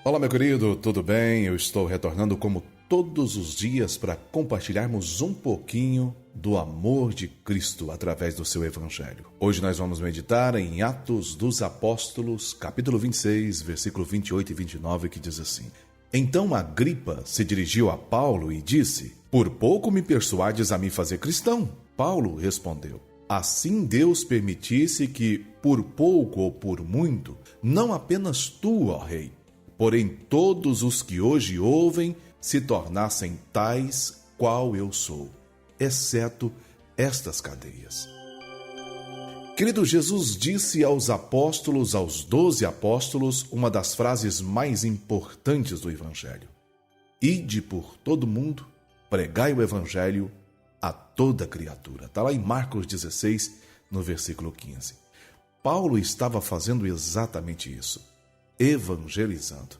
Olá, meu querido, tudo bem? Eu estou retornando como todos os dias para compartilharmos um pouquinho do amor de Cristo através do seu Evangelho. Hoje nós vamos meditar em Atos dos Apóstolos, capítulo 26, versículo 28 e 29, que diz assim: Então Agripa se dirigiu a Paulo e disse: Por pouco me persuades a me fazer cristão. Paulo respondeu: Assim Deus permitisse que, por pouco ou por muito, não apenas tu, ó rei, porém todos os que hoje ouvem se tornassem tais qual eu sou, exceto estas cadeias. Querido, Jesus disse aos apóstolos, aos 12 apóstolos, uma das frases mais importantes do Evangelho: Ide por todo mundo, pregai o Evangelho a toda criatura. Está lá em Marcos 16, no versículo 15. Paulo estava fazendo exatamente isso, evangelizando.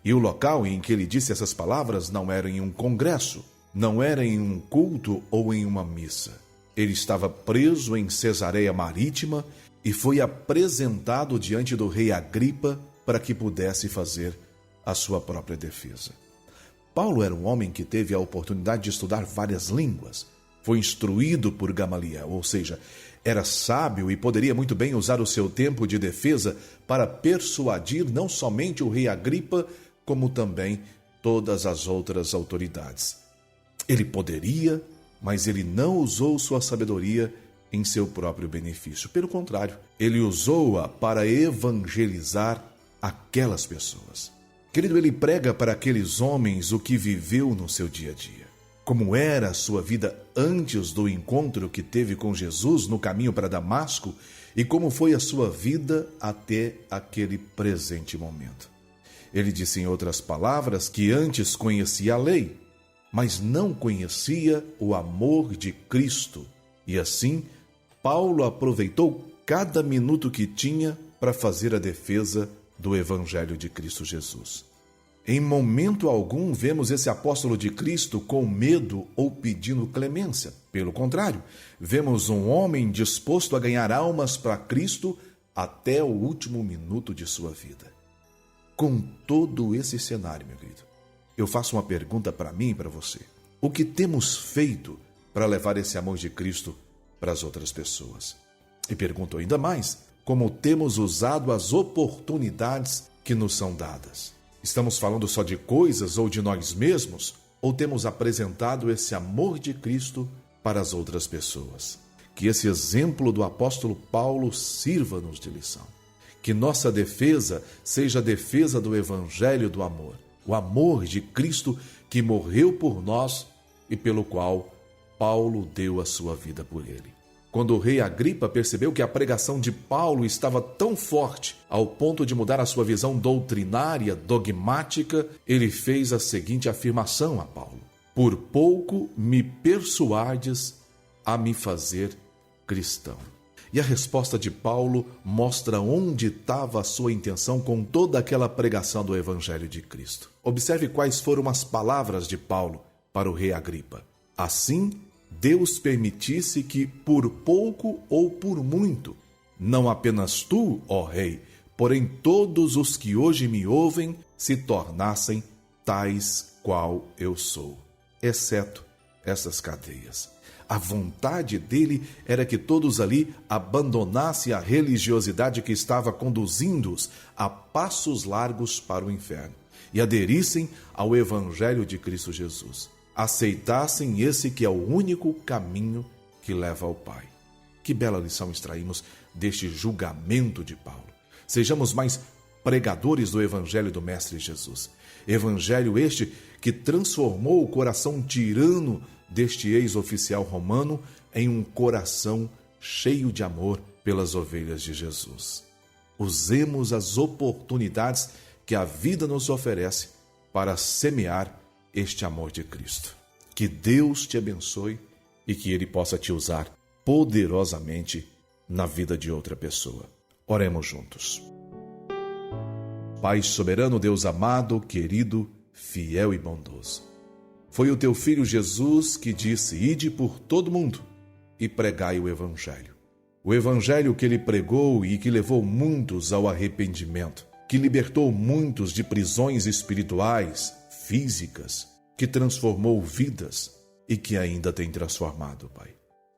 E o local em que ele disse essas palavras não era em um congresso, não era em um culto ou em uma missa. Ele estava preso em Cesareia Marítima e foi apresentado diante do rei Agripa para que pudesse fazer a sua própria defesa. Paulo era um homem que teve a oportunidade de estudar várias línguas. Foi instruído por Gamaliel, ou seja, era sábio e poderia muito bem usar o seu tempo de defesa para persuadir não somente o rei Agripa, como também todas as outras autoridades. Ele poderia, mas ele não usou sua sabedoria em seu próprio benefício. Pelo contrário, ele usou-a para evangelizar aquelas pessoas. Querido, ele prega para aqueles homens o que viveu no seu dia a dia. Como era a sua vida antes do encontro que teve com Jesus no caminho para Damasco e como foi a sua vida até aquele presente momento. Ele disse, em outras palavras, que antes conhecia a lei, mas não conhecia o amor de Cristo. E assim, Paulo aproveitou cada minuto que tinha para fazer a defesa do Evangelho de Cristo Jesus. Em momento algum vemos esse apóstolo de Cristo com medo ou pedindo clemência. Pelo contrário, vemos um homem disposto a ganhar almas para Cristo até o último minuto de sua vida. Com todo esse cenário, meu querido, eu faço uma pergunta para mim e para você. O que temos feito para levar esse amor de Cristo para as outras pessoas? E pergunto ainda mais, como temos usado as oportunidades que nos são dadas? Estamos falando só de coisas ou de nós mesmos? Ou temos apresentado esse amor de Cristo para as outras pessoas? Que esse exemplo do apóstolo Paulo sirva-nos de lição. Que nossa defesa seja a defesa do Evangelho do amor. O amor de Cristo que morreu por nós e pelo qual Paulo deu a sua vida por ele. Quando o rei Agripa percebeu que a pregação de Paulo estava tão forte ao ponto de mudar a sua visão doutrinária, dogmática, ele fez a seguinte afirmação a Paulo: Por pouco me persuades a me fazer cristão. E a resposta de Paulo mostra onde estava a sua intenção com toda aquela pregação do Evangelho de Cristo. Observe quais foram as palavras de Paulo para o rei Agripa. Assim, Deus permitisse que, por pouco ou por muito, não apenas tu, ó rei, porém todos os que hoje me ouvem se tornassem tais qual eu sou, exceto essas cadeias. A vontade dele era que todos ali abandonassem a religiosidade que estava conduzindo-os a passos largos para o inferno e aderissem ao Evangelho de Cristo Jesus. Aceitassem esse que é o único caminho que leva ao Pai. Que bela lição extraímos deste julgamento de Paulo. Sejamos mais pregadores do Evangelho do Mestre Jesus. Evangelho este que transformou o coração tirano deste ex-oficial romano em um coração cheio de amor pelas ovelhas de Jesus. Usemos as oportunidades que a vida nos oferece para semear este amor de Cristo. Que Deus te abençoe e que Ele possa te usar poderosamente na vida de outra pessoa. Oremos juntos. Pai soberano, Deus amado, querido, fiel e bondoso, foi o teu Filho Jesus que disse: Ide por todo mundo e pregai o Evangelho. O Evangelho que Ele pregou e que levou muitos ao arrependimento. que libertou muitos de prisões espirituais, físicas, que transformou vidas e que ainda tem transformado, Pai.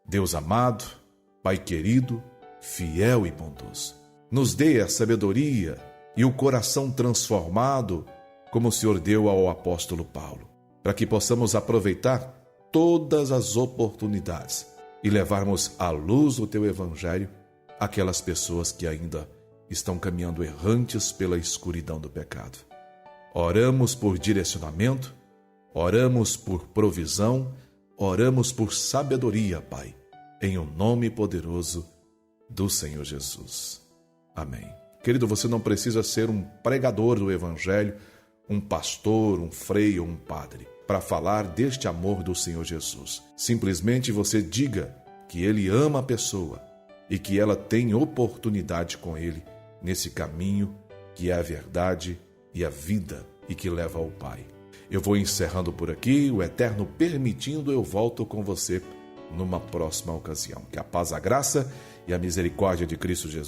Deus amado, Pai querido, fiel e bondoso, nos dê a sabedoria e o coração transformado, como o Senhor deu ao apóstolo Paulo, para que possamos aproveitar todas as oportunidades e levarmos à luz o Teu Evangelho àquelas pessoas que ainda estão caminhando errantes pela escuridão do pecado. Oramos por direcionamento, oramos por provisão, oramos por sabedoria, Pai, em o nome poderoso do Senhor Jesus. Amém. Querido, você não precisa ser um pregador do Evangelho, um pastor, um frei ou um padre, para falar deste amor do Senhor Jesus. Simplesmente você diga que Ele ama a pessoa e que ela tem oportunidade com Ele nesse caminho que é a verdade e a vida e que leva ao Pai. Eu vou encerrando por aqui, o Eterno permitindo, eu volto com você numa próxima ocasião. Que a paz, a graça e a misericórdia de Cristo Jesus